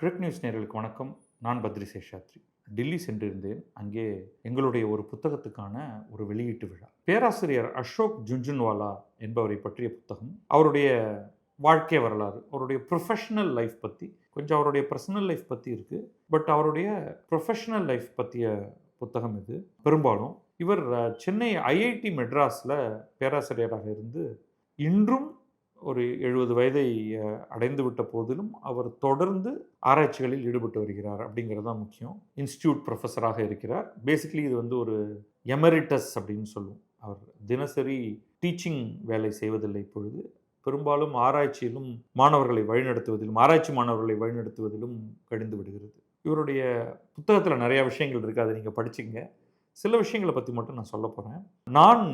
கிரிக் news நேயர்களுக்கு வணக்கம். நான் பத்ரி சேஷாத்ரி. டில்லி சென்றிருந்தேன். அங்கே எங்களுடைய ஒரு புத்தகத்துக்கான ஒரு வெளியீட்டு விழா. பேராசிரியர் அசோக் ஜுன்ஜுன்வாலா என்பவரை பற்றிய புத்தகம். அவருடைய வாழ்க்கை வரலாறு, அவருடைய ப்ரொஃபஷனல் லைஃப் பற்றி, கொஞ்சம் அவருடைய பர்சனல் லைஃப் பற்றி இருக்குது. பட் அவருடைய ப்ரொஃபஷனல் லைஃப் பற்றிய புத்தகம் இது. பெரும்பாலும் இவர் சென்னை ஐஐடி மெட்ராஸில் பேராசிரியராக இருந்து இன்றும் ஒரு 70 வயதை அடைந்துவிட்ட போதிலும் அவர் தொடர்ந்து ஆராய்ச்சிகளில் ஈடுபட்டு வருகிறார் அப்படிங்கிறது தான் முக்கியம். இன்ஸ்டிடியூட் ப்ரொஃபஸராக இருக்கிறார். பேசிக்கலி இது வந்து ஒரு எமரிட்டஸ் அப்படின்னு சொல்லுவோம். அவர் தினசரி டீச்சிங் வேலை செய்வதில்லை இப்பொழுது. பெரும்பாலும் ஆராய்ச்சியிலும் மாணவர்களை வழிநடத்துவதிலும், ஆராய்ச்சி மாணவர்களை வழிநடத்துவதிலும் கழிந்து விடுகிறது. இவருடைய புத்தகத்தில் நிறையா விஷயங்கள் இருக்குது, அதை நீங்கள் படிச்சுங்க. சில விஷயங்களை பற்றி மட்டும் நான் சொல்ல போகிறேன். நான்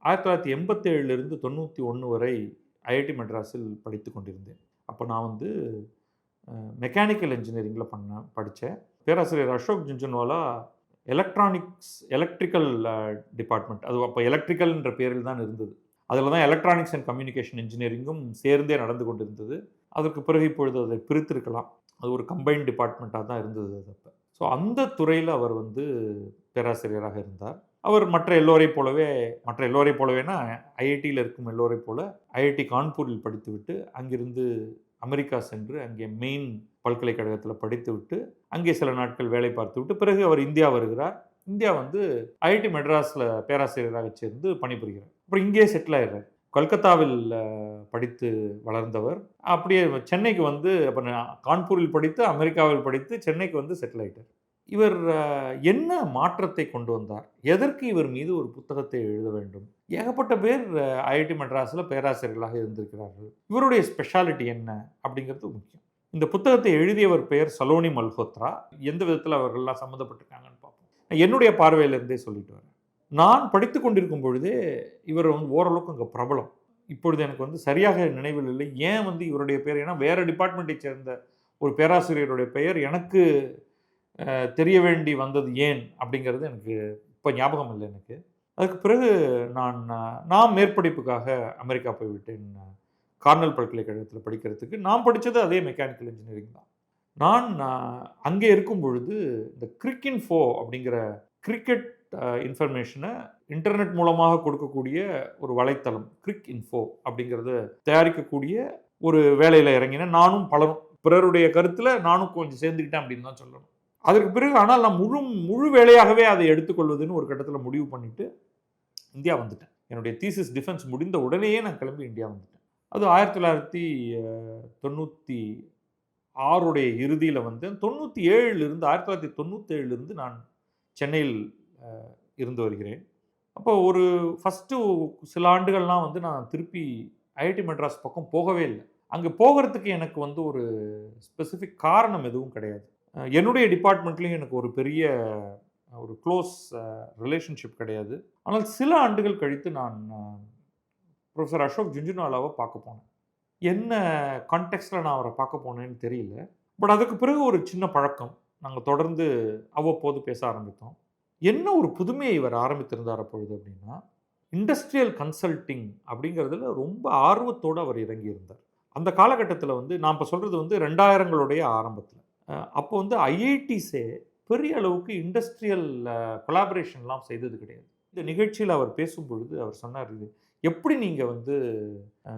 1987லிருந்து 91 வரை ஐஐடி மெட்ராஸில் படித்து கொண்டிருந்தேன். அப்போ நான் வந்து மெக்கானிக்கல் இன்ஜினியரிங்கில் படித்தேன். பேராசிரியர் அசோக் ஜுன்ஜுன்வாலா எலக்ட்ரிக்கல் டிபார்ட்மெண்ட், அது அப்போ எலக்ட்ரிக்கல்ன்ற பேரில் தான் இருந்தது. அதில் தான் எலக்ட்ரானிக்ஸ் அண்ட் கம்யூனிகேஷன் இன்ஜினியரிங்கும் சேர்ந்தே நடந்து கொண்டிருந்தது. அதற்கு பிறகு இப்பொழுது அதை பிரித்திருக்கலாம். அது ஒரு கம்பைன்ட் டிபார்ட்மெண்ட்டாக தான் இருந்தது அது அப்போ. ஸோ அந்த துறையில் அவர் வந்து பேராசிரியராக இருந்தார். அவர் மற்ற எல்லோரை போலவேனா ஐஐடியில் இருக்கும் எல்லோரை போல ஐஐடி கான்பூரில் படித்துவிட்டு அங்கிருந்து அமெரிக்கா சென்று அங்கே மெயின் பல்கலைக்கழகத்தில் படித்துவிட்டு அங்கே சில நாட்கள் வேலை பார்த்துவிட்டு பிறகு அவர் இந்தியா வருகிறார். இந்தியா வந்து ஐஐடி மெட்ராஸில் பேராசிரியராக சேர்ந்து பணிபுரிகிறார். அப்புறம் இங்கேயே செட்டில் ஆயிடுறார். கல்கத்தாவில் படித்து வளர்ந்தவர் அப்படியே சென்னைக்கு வந்து அப்போ கான்பூரில் படித்து அமெரிக்காவில் படித்து சென்னைக்கு வந்து செட்டில் ஆகிட்டார். இவர் என்ன மாற்றத்தை கொண்டு வந்தார்? எதற்கு இவர் மீது ஒரு புத்தகத்தை எழுத வேண்டும்? ஏகப்பட்ட பேர் ஐஐடி மெட்ராஸில் பேராசிரியர்களாக இருந்திருக்கிறார்கள். இவருடைய ஸ்பெஷாலிட்டி என்ன அப்படிங்கிறது முக்கியம். இந்த புத்தகத்தை எழுதியவர் பெயர் சலோனி மல்ஹோத்ரா. எந்த விதத்தில் அவர்கள்லாம் சம்மந்தப்பட்டிருக்காங்கன்னு பார்ப்போம். என்னுடைய பார்வையிலிருந்தே சொல்லிட்டு வரேன். நான் படித்து கொண்டிருக்கும் பொழுதே இவர் வந்து ஓரளவுக்கு அங்கே பிரபலம். இப்பொழுது எனக்கு வந்து சரியாக நினைவில் இல்லை ஏன் வந்து இவருடைய பெயர், ஏன்னா வேறு டிபார்ட்மெண்ட்டை சேர்ந்த ஒரு பேராசிரியருடைய பெயர் எனக்கு தெரிய வேண்டி வந்தது ஏன் அப்படிங்கிறது எனக்கு இப்போ ஞாபகம் இல்லை எனக்கு. அதுக்கு பிறகு நான் மேற்படிப்புக்காக அமெரிக்கா போய்விட்டேன். கார்னல் பல்கலைக்கழகத்தில் படிக்கிறதுக்கு. நான் படித்தது அதே மெக்கானிக்கல் இன்ஜினியரிங் தான். நான் அங்கே இருக்கும் பொழுது இந்த கிரிக் இன்ஃபோ அப்படிங்கிற கிரிக்கெட் இன்ஃபர்மேஷனை இன்டர்நெட் மூலமாக கொடுக்கக்கூடிய ஒரு வலைத்தளம் கிரிக் இன்ஃபோ அப்படிங்கிறத தயாரிக்கக்கூடிய ஒரு வேலையில் இறங்கினேன். நானும் பலரும் பிறருடைய கருத்தில் நானும் கொஞ்சம் சேர்ந்துக்கிட்டேன் அப்படின்னு தான் சொல்லணும். அதற்கு பிறகு ஆனால் நான் முழு வேலையாகவே அதை எடுத்துக்கொள்வதுன்னு ஒரு கட்டத்தில் முடிவு பண்ணிவிட்டு இந்தியா வந்துட்டேன். என்னுடைய தீசிஸ் டிஃபென்ஸ் முடிந்த உடனேயே நான் கிளம்பி இந்தியா வந்துட்டேன். அது 1996 இறுதியில் வந்தேன். 1997லிருந்து நான் சென்னையில் இருந்து வருகிறேன். அப்போ ஒரு ஃபஸ்ட்டு சில ஆண்டுகள்லாம் வந்து நான் திருப்பி ஐஐடி மெட்ராஸ் பக்கம் போகவே இல்லை. அங்கே போகிறதுக்கு எனக்கு வந்து ஒரு ஸ்பெசிஃபிக் காரணம் எதுவும் கிடையாது. என்னுடைய டிபார்ட்மெண்ட்லேயும் எனக்கு ஒரு பெரிய ஒரு க்ளோஸ் ரிலேஷன்ஷிப் கிடையாது. ஆனால் சில ஆண்டுகள் கழித்து நான் ப்ரொஃபஸர் அசோக் ஜுன்ஜுன்வாலாவை பார்க்க போனேன். என்ன கான்டெக்ஸ்டில் நான் அவரை பார்க்க போனேன்னு தெரியல. பட் அதுக்கு பிறகு ஒரு சின்ன பழக்கம். நாங்கள் தொடர்ந்து அவ்வப்போது பேச ஆரம்பித்தோம். என்ன ஒரு புதுமையை இவர் ஆரம்பித்திருந்தார் அப்பொழுது அப்படின்னா, இண்டஸ்ட்ரியல் கன்சல்ட்டிங் அப்படிங்கிறதுல ரொம்ப ஆர்வத்தோடு அவர் இறங்கியிருந்தார். அந்த காலகட்டத்தில் வந்து நான் இப்போ சொல்கிறது வந்து 2000களுடைய ஆரம்பத்தில். அப்போ வந்து ஐஐடிஸே பெரிய அளவுக்கு இண்டஸ்ட்ரியல் கொலாபரேஷன்லாம் செய்தது கிடையாது. இந்த நிகழ்ச்சியில் அவர் பேசும்பொழுது அவர் சொன்னார், இது எப்படி நீங்கள் வந்து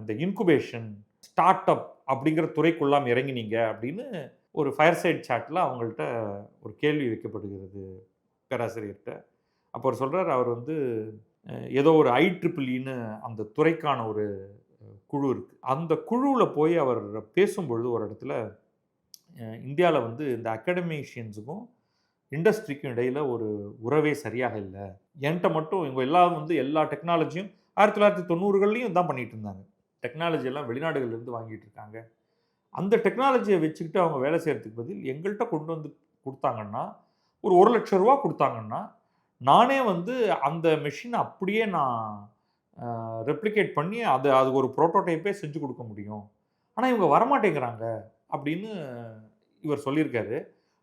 இந்த இன்குபேஷன் ஸ்டார்ட் அப் அப்படிங்கிற துறைக்குள்ளாம் இறங்கினீங்க அப்படின்னு ஒரு ஃபயர் சைட் சாட்டில் அவங்கள்ட்ட ஒரு கேள்வி வைக்கப்படுகிறது பேராசிரியர்கிட்ட. அப்போ அவர் சொல்கிறார், அவர் வந்து ஏதோ ஒரு IEEEன்னு அந்த துறைக்கான ஒரு குழு இருக்குது. அந்த குழுவில் போய் அவர் பேசும்பொழுது ஒரு இடத்துல இந்தியாவில் வந்து இந்த அகாடமிஷியன்ஸுக்கும் இண்டஸ்ட்ரிக்கும் இடையில் ஒரு உறவே சரியாக இல்லை. என்கிட்ட மட்டும் இவங்க எல்லாம் வந்து எல்லா டெக்னாலஜியும் 1990கள்லையும் தான் பண்ணிகிட்டு இருந்தாங்க. டெக்னாலஜி எல்லாம் வெளிநாடுகள்லேருந்து வாங்கிட்டு இருக்காங்க. அந்த டெக்னாலஜியை வச்சுக்கிட்டு அவங்க வேலை செய்கிறதுக்கு பதில் எங்கள்கிட்ட கொண்டு வந்து கொடுத்தாங்கன்னா, ஒரு ₹1,00,000 கொடுத்தாங்கன்னா, நானே வந்து அந்த மெஷினை அப்படியே நான் ரெப்ளிகேட் பண்ணி அது ஒரு ப்ரோட்டோடைப்பே செஞ்சு கொடுக்க முடியும். ஆனால் இவங்க வரமாட்டேங்கிறாங்க அப்படின்னு இவர் சொல்லியிருக்காரு.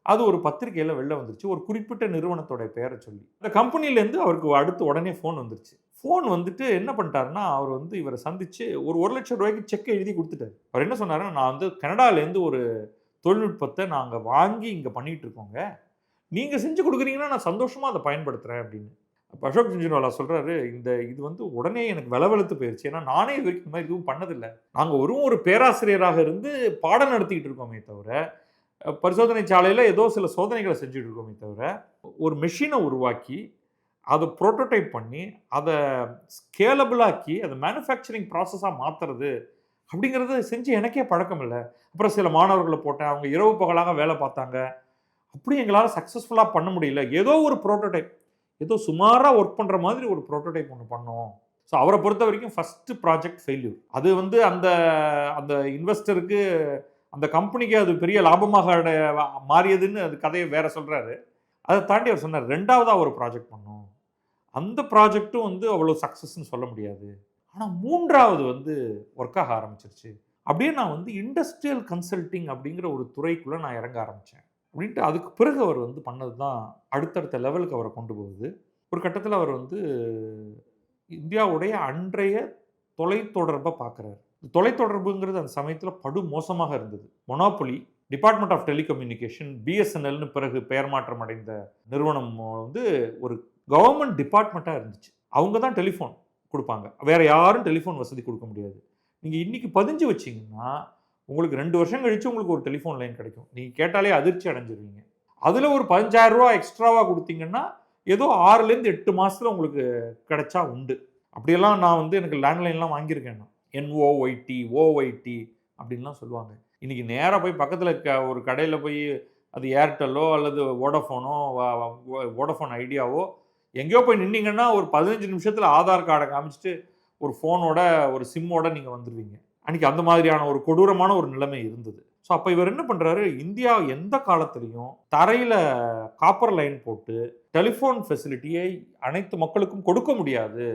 அது ஒரு பத்திரிகையில் வெளில வந்துருச்சு. ஒரு குறிப்பிட்ட நிறுவனத்தோட பெயரை சொல்லி. அந்த கம்பெனிலேருந்து அவருக்கு அடுத்து உடனே ஃபோன் வந்துருச்சு. ஃபோன் வந்துட்டு என்ன பண்ணிட்டாருன்னா, அவர் வந்து இவரை சந்தித்து ஒரு ₹1,00,000 செக் எழுதி கொடுத்துட்டார். அவர் என்ன சொன்னாருன்னா, நான் வந்து கனடாலேருந்து ஒரு தொழில்நுட்பத்தை நாங்கள் வாங்கி இங்கே பண்ணிகிட்டு இருக்கோங்க, நீங்கள் செஞ்சு கொடுக்குறீங்கன்னா நான் சந்தோஷமாக அதை பயன்படுத்துகிறேன் அப்படின்னு. அப்போ அசோக் ஜுன்ஜுன்வாலா சொல்கிறாரு, இது வந்து உடனே எனக்கு வெலவெழுத்து போயிடுச்சு. ஏன்னா நானே இது வரைக்கும் இந்த மாதிரி எதுவும் பண்ணதில்லை. நாங்கள் ஒரு பேராசிரியராக இருந்து பாடம் நடத்திக்கிட்டு இருக்கோமே தவிர, பரிசோதனை சாலையில் ஏதோ சில சோதனைகளை செஞ்சுட்டு இருக்கோமே தவிர, ஒரு மெஷினை உருவாக்கி அதை ப்ரோட்டோடைப் பண்ணி அதை ஸ்கேலபிளாக்கி அதை மேனுஃபேக்சரிங் ப்ராசஸாக மாற்றுறது அப்படிங்கிறத செஞ்சு எனக்கே பழக்கம் இல்லை. அப்புறம் சில மாணவர்களை போட்டேன், அவங்க இரவு பகலாக வேலை பார்த்தாங்க. அப்படி எங்களால் சக்ஸஸ்ஃபுல்லாக பண்ண முடியல. ஏதோ ஒரு ப்ரோட்டோடைப், ஏதோ சுமாராக ஒர்க் பண்ணுற மாதிரி ஒரு ப்ரோட்டோடைப் ஒன்று பண்ணோம். ஸோ அவரை பொறுத்த வரைக்கும் ஃபஸ்ட்டு ப்ராஜெக்ட் ஃபெயில்யூர். அது வந்து அந்த அந்த இன்வெஸ்டருக்கு, அந்த கம்பெனிக்கு அது பெரிய லாபமாக மாறியதுன்னு அது கதையை வேற சொல்கிறாரு. அதை தாண்டி அவர் சொன்னார், ரெண்டாவதாக ஒரு ப்ராஜெக்ட் பண்ணோம், அந்த ப்ராஜெக்ட்டும் வந்து அவ்வளோ சக்ஸஸ்ன்னு சொல்ல முடியாது. ஆனால் மூன்றாவது வந்து ஒர்க் ஆக ஆரம்பிச்சிருச்சு. அப்படியே நான் வந்து இண்டஸ்ட்ரியல் கன்சல்டிங் அப்படிங்கிற ஒரு துறைக்குள்ளே நான் இறங்க ஆரம்பித்தேன் அப்படின்ட்டு. அதுக்கு பிறகு அவர் வந்து பண்ணது தான் அடுத்தடுத்த லெவலுக்கு அவரை கொண்டு போகுது. ஒரு கட்டத்தில் அவர் வந்து இந்தியாவுடைய அன்றைய தொலைத்தொடர்பை பார்க்குறாரு. தொலைத்தொடர்புங்கிறது அந்த சமயத்தில் படு மோசமாக இருந்தது. மொனோபொலி, டிபார்ட்மெண்ட் ஆஃப் டெலிகம்யூனிகேஷன், பிஎஸ்என்எல்னு பிறகு பெயர் மாற்றம் அடைந்த நிறுவனம் வந்து ஒரு கவர்மெண்ட் டிபார்ட்மெண்ட்டாக இருந்துச்சு. அவங்க தான் டெலிஃபோன் கொடுப்பாங்க, வேறு யாரும் டெலிஃபோன் வசதி கொடுக்க முடியாது. நீங்கள் இன்றைக்கி பதிஞ்சு வச்சிங்கன்னா உங்களுக்கு 2 வருஷம் கழித்து உங்களுக்கு ஒரு டெலிஃபோன் லைன் கிடைக்கும். நீங்கள் கேட்டாலே அதிர்ச்சி அடைஞ்சிருவீங்க. அதில் ஒரு 15,000 ரூபா எக்ஸ்ட்ராவாக கொடுத்தீங்கன்னா ஏதோ 6லேருந்து 8 மாதத்தில் உங்களுக்கு கிடைச்சா உண்டு. அப்படியெல்லாம் நான் வந்து எனக்கு லேண்ட்லைன்லாம் வாங்கியிருக்கேன். நான் NOYT OYT அப்படின்லாம் சொல்லுவாங்க. இன்றைக்கி நேராக போய் பக்கத்தில் ஒரு கடையில் போய் அது ஏர்டெல்லோ அல்லது வோடஃபோன் ஐடியாவோ எங்கேயோ போய் நின்னீங்கன்னா ஒரு 15 நிமிஷத்தில் ஆதார் கார்டை காமிச்சிட்டு ஒரு ஃபோனோட ஒரு சிம்மோட நீங்கள் வந்துடுவீங்க. அன்றைக்கி அந்த மாதிரியான ஒரு கொடூரமான ஒரு நிலைமை இருந்தது. ஸோ அப்போ இவர் என்ன பண்ணுறாரு, இந்தியா எந்த காலத்துலேயும் தரையில் காப்பர் லைன் போட்டு டெலிஃபோன் ஃபெசிலிட்டியை அனைத்து மக்களுக்கும் கொடுக்க முடியாது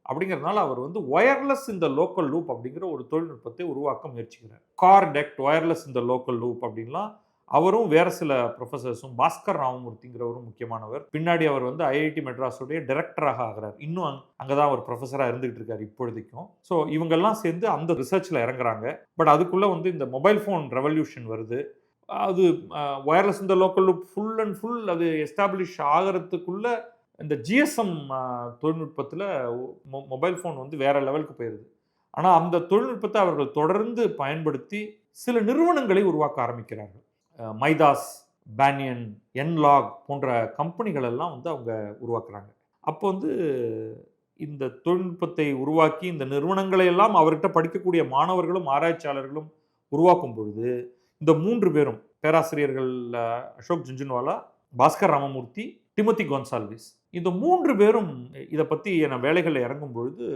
அப்படிங்கிறதுனால அவர் வந்து ஒயர்லெஸ் இந்த லோக்கல் லூப் அப்படிங்கிற ஒரு தொழில்நுட்பத்தை உருவாக்க முயற்சிக்கிறார். கார் டெக்ட் ஒயர்லெஸ் இந்த லோக்கல் லூப் அப்படின்லாம் அவரும் வேறு சில ப்ரொஃபஸர்ஸும், பாஸ்கர் ராமமூர்த்திங்கிறவரும் முக்கியமானவர். பின்னாடி அவர் வந்து ஐஐடி மெட்ராஸுடைய டைரக்டராக ஆகிறார். இன்னும் அங்கே தான் அவர் ப்ரொஃபஸராக இருந்துகிட்டு இருக்கார் இப்பொழுதைக்கும். ஸோ இவங்கெல்லாம் சேர்ந்து அந்த ரிசர்ச்சில் இறங்குறாங்க. பட் அதுக்குள்ளே வந்து இந்த மொபைல் ஃபோன் ரெவல்யூஷன் வருது. அது ஒயர்லெஸ் இந்த local loop full and full அது எஸ்டாப்ளிஷ் ஆகிறதுக்குள்ள இந்த ஜிஎஸ்எம் தொழில்நுட்பத்தில் மொபைல் ஃபோன் வந்து வேறு லெவலுக்கு போயிடுது. ஆனால் அந்த தொழில்நுட்பத்தை அவர்கள் தொடர்ந்து பயன்படுத்தி சில நிறுவனங்களை உருவாக்க ஆரம்பிக்கிறார்கள். மைதாஸ், பேனியன், என்லாக் போன்ற கம்பெனிகள் எல்லாம் வந்து அவங்க உருவாக்குறாங்க. அப்போ வந்து இந்த தொழில்நுட்பத்தை உருவாக்கி இந்த நிறுவனங்களை எல்லாம் அவர்கிட்ட படிக்கக்கூடிய மாணவர்களும் ஆராய்ச்சியாளர்களும் உருவாக்கும் பொழுது இந்த 3 பேரும் பேராசிரியர்கள் அசோக் ஜுன்ஜுன்வாலா, பாஸ்கர் ராமமூர்த்தி, டிமோத்தி கோன்சால்விஸ், இந்த 3 பேரும் இதை பற்றி என வேலைகளில் இறங்கும் பொழுது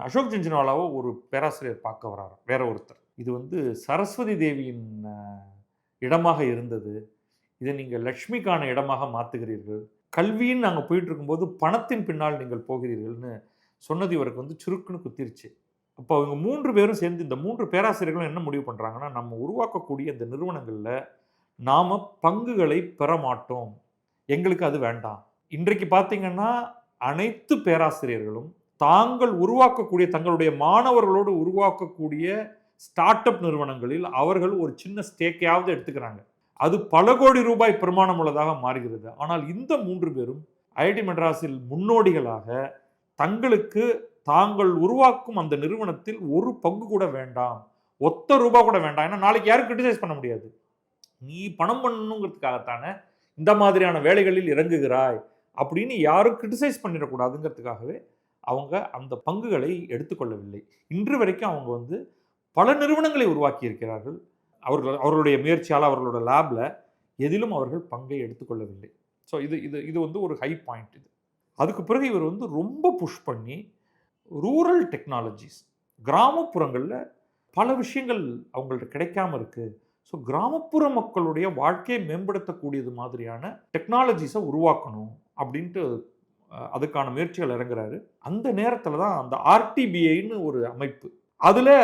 அசோக் ஜுன்ஜுன்வாலாவை ஒரு பேராசிரியர் பார்க்க வராரு, வேற ஒருத்தர். இது வந்து சரஸ்வதி தேவியின் இடமாக இருந்தது, இதை நீங்கள் லக்ஷ்மிக்கான இடமாக மாற்றுகிறீர்கள், கல்வின்னு நாங்கள் போயிட்டு இருக்கும்போது பணத்தின் பின்னால் நீங்கள் போகிறீர்கள்னு சொன்னது இவருக்கு வந்து சுருக்குன்னு குத்திருச்சு. அப்போ அவங்க 3 பேரும் சேர்ந்து இந்த 3 பேராசிரியர்களும் என்ன முடிவு பண்ணுறாங்கன்னா, நம்ம உருவாக்கக்கூடிய இந்த நிறுவனங்களில் நாம் பங்குகளை பெற மாட்டோம், எங்களுக்கு அது வேண்டாம். இன்றைக்கு பார்த்தீங்கன்னா அனைத்து பேராசிரியர்களும் தாங்கள் உருவாக்கக்கூடிய தங்களுடைய மாணவர்களோடு உருவாக்கக்கூடிய ஸ்டார்ட் அப் நிறுவனங்களில் அவர்கள் ஒரு சின்ன ஸ்டேக்கையாவது எடுத்துக்கிறாங்க. அது பல கோடி ரூபாய் பிரமாணம் உள்ளதாக மாறுகிறது. ஆனால் இந்த 3 பேரும் ஐஐடி மெட்ராஸில் முன்னோடிகளாக தங்களுக்கு தாங்கள் உருவாக்கும் அந்த நிறுவனத்தில் ஒரு பங்கு கூட வேண்டாம், ஒத்த ரூபா கூட வேண்டாம். ஏன்னா நாளைக்கு யாரும் கிரிட்டிசைஸ் பண்ண முடியாது, நீ பணம் பண்ணணுங்கிறதுக்காகத்தானே இந்த மாதிரியான வேலைகளில் இறங்குகிறாய் அப்படின்னு யாரும் கிரிட்டிசைஸ் பண்ணிடக்கூடாதுங்கிறதுக்காகவே அவங்க அந்த பங்குகளை எடுத்துக்கொள்ளவில்லை. இன்று வரைக்கும் அவங்க வந்து பல நிறுவனங்களை உருவாக்கி இருக்கிறார்கள். அவர்களுடைய முயற்சியால் அவர்களோட லேபில் எதிலும் அவர்கள் பங்கை எடுத்துக்கொள்ளவில்லை. ஸோ இது வந்து ஒரு ஹை பாயிண்ட். இது அதுக்கு பிறகு இவர் வந்து ரொம்ப புஷ் பண்ணி ரூரல் டெக்னாலஜிஸ், கிராமப்புறங்களில் பல விஷயங்கள் அவங்கள்ட்ட கிடைக்காம இருக்குது, ஸோ கிராமப்புற மக்களுடைய வாழ்க்கையை மேம்படுத்தக்கூடியது மாதிரியான டெக்னாலஜிஸை உருவாக்கணும் அப்படின்ட்டு அதுக்கான முயற்சிகள் இறங்குறாரு. அந்த நேரத்தில் தான் அந்த ஆர்டிபிஐன்னு ஒரு அமைப்பு, அதில்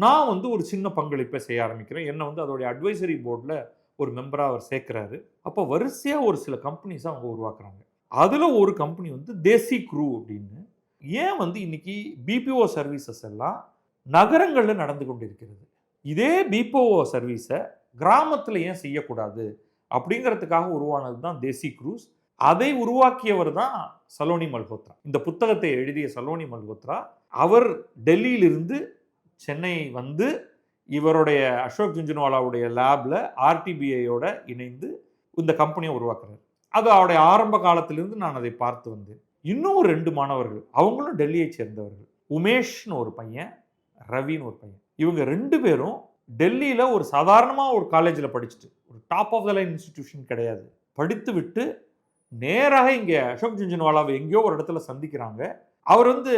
நான் வந்து ஒரு சின்ன பங்களிப்பை செய்ய ஆரம்பிக்கிறேன். என்னை வந்து அதோடைய அட்வைசரி போர்டில் ஒரு மெம்பராக அவர் சேர்க்குறாரு. அப்போ வரிசையாக ஒரு சில கம்பெனிஸை அவங்க உருவாக்குறாங்க. அதில் ஒரு கம்பெனி வந்து தேசி க்ரூ அப்படின்னு. ஏன் வந்து இன்னைக்கு பிபிஓ சர்வீசஸ் எல்லாம் நகரங்களில் நடந்து கொண்டு இருக்கிறது, இதே பிபிஓ சர்வீஸை கிராமத்தில் ஏன் செய்யக்கூடாது அப்படிங்கிறதுக்காக உருவானது தான் தேசி குரூஸ். அதை உருவாக்கியவர் தான் சலோனி மல்ஹோத்ரா. இந்த புத்தகத்தை எழுதிய சலோனி மல்ஹோத்ரா அவர் டெல்லியிலிருந்து சென்னை வந்து இவருடைய அசோக் ஜுன்ஜுன்வாலாவுடைய லேப்ல ஆர்டிபிஐயோட இணைந்து இந்த கம்பெனியை உருவாக்குறாரு. அது அவருடைய ஆரம்ப காலத்திலிருந்து நான் அதை பார்த்து வந்தேன். இன்னும் ஒரு 2 மாணவர்கள், அவங்களும் டெல்லியை சேர்ந்தவர்கள். உமேஷ்னு ஒரு பையன், ரவின்னு ஒரு பையன். இவங்க 2 பேரும் டெல்லியில் ஒரு சாதாரணமாக ஒரு காலேஜில் படிச்சுட்டு, ஒரு top of the line institution கிடையாது, படித்து விட்டு நேராக இங்கே அசோக் ஜுன்ஜுன்வாலாவை எங்கேயோ ஒரு இடத்துல சந்திக்கிறாங்க. அவர் வந்து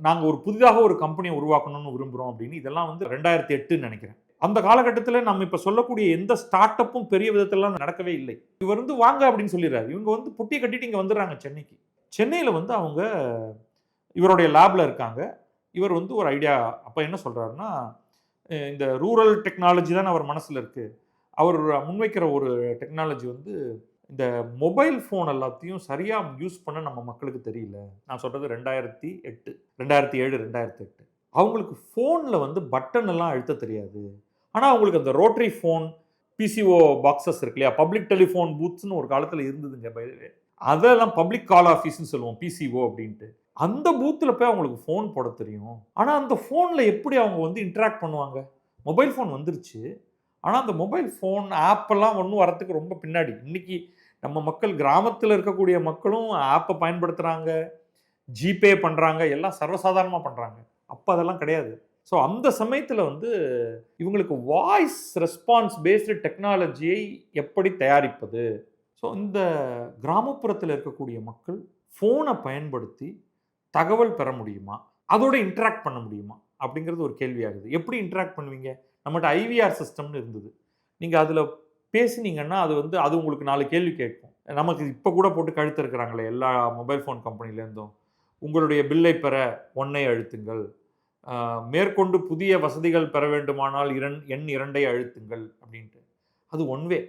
நாங்கள் ஒரு புதிதாக ஒரு கம்பெனியை உருவாக்கணும்னு விரும்புகிறோம் அப்படின்னு. இதெல்லாம் வந்து 2008 நினைக்கிறேன். அந்த காலகட்டத்தில் நம்ம இப்போ சொல்லக்கூடிய எந்த ஸ்டார்ட் அப்பும் பெரிய விதத்திலலாம் நடக்கவே இல்லை. இவர் வந்து வாங்க அப்படின்னு சொல்லிடுறாரு. இவங்க வந்து புட்டியை கட்டிட்டு இங்கே வந்துடுறாங்க சென்னைக்கு. சென்னையில் வந்து அவங்க இவருடைய லேபில் இருக்காங்க. இவர் வந்து ஒரு ஐடியா அப்போ என்ன சொல்கிறாருன்னா, இந்த ரூரல் டெக்னாலஜி தான் அவர் மனசில் இருக்குது. அவர் முன்வைக்கிற ஒரு டெக்னாலஜி வந்து இந்த மொபைல் ஃபோன் எல்லாத்தையும் சரியாக யூஸ் பண்ண நம்ம மக்களுக்கு தெரியல. நான் சொல்கிறது 2007, 2008. அவங்களுக்கு ஃபோனில் வந்து பட்டன் எல்லாம் அழுத்த தெரியாது. ஆனால் அவங்களுக்கு அந்த ரோட்டரி ஃபோன், பிசிஓ பாக்ஸஸ் இருக்கு இல்லையா, பப்ளிக் டெலிஃபோன் பூத்ஸ்னு ஒரு காலத்தில் இருந்ததுங்க. அதெல்லாம் பப்ளிக் கால் ஆஃபீஸ்ன்னு சொல்லுவோம், பிசிஓ அப்படின்ட்டு. அந்த பூத்தில் போய் அவங்களுக்கு ஃபோன் போட தெரியும். ஆனால் அந்த ஃபோனில் எப்படி அவங்க வந்து இன்ட்ராக்ட் பண்ணுவாங்க? மொபைல் ஃபோன் வந்துருச்சு, ஆனால் அந்த மொபைல் ஃபோன் ஆப்பெல்லாம் ஒன்றும் வரத்துக்கு ரொம்ப பின்னாடி. இன்றைக்கி நம்ம மக்கள், கிராமத்தில் இருக்கக்கூடிய மக்களும் ஆப்பை பயன்படுத்துகிறாங்க, ஜிபே பண்ணுறாங்க, எல்லாம் சர்வசாதாரணமாக பண்ணுறாங்க. அப்போ அதெல்லாம் கிடையாது. ஸோ அந்த சமயத்தில் வந்து இவங்களுக்கு வாய்ஸ் ரெஸ்பான்ஸ் பேஸ்டு டெக்னாலஜியை எப்படி தயாரிப்பது? ஸோ இந்த கிராமப்புறத்தில் இருக்கக்கூடிய மக்கள் ஃபோனை பயன்படுத்தி தகவல் பெற முடியுமா, அதோட இன்ட்ராக்ட் பண்ண முடியுமா அப்படிங்கிறது ஒரு கேள்வியாகுது. எப்படி இன்ட்ராக்ட் பண்ணுவீங்க? நம்மகிட்ட ஐவிஆர் சிஸ்டம்னு இருந்தது. நீங்கள் அதில் பேசினீங்கன்னா அது வந்து அது உங்களுக்கு 4 கேள்வி கேட்கும். நமக்கு இப்போ கூட போட்டு கழுத்து இருக்கிறாங்களே எல்லா மொபைல் ஃபோன் கம்பெனிலேருந்தும், உங்களுடைய பில்லை பெற 1ஐ அழுத்துங்கள், மேற்கொண்டு புதிய வசதிகள் பெற வேண்டுமானால் எண் 2ஐ அழுத்துங்கள் அப்படின்ட்டு. அது ஒன்வே.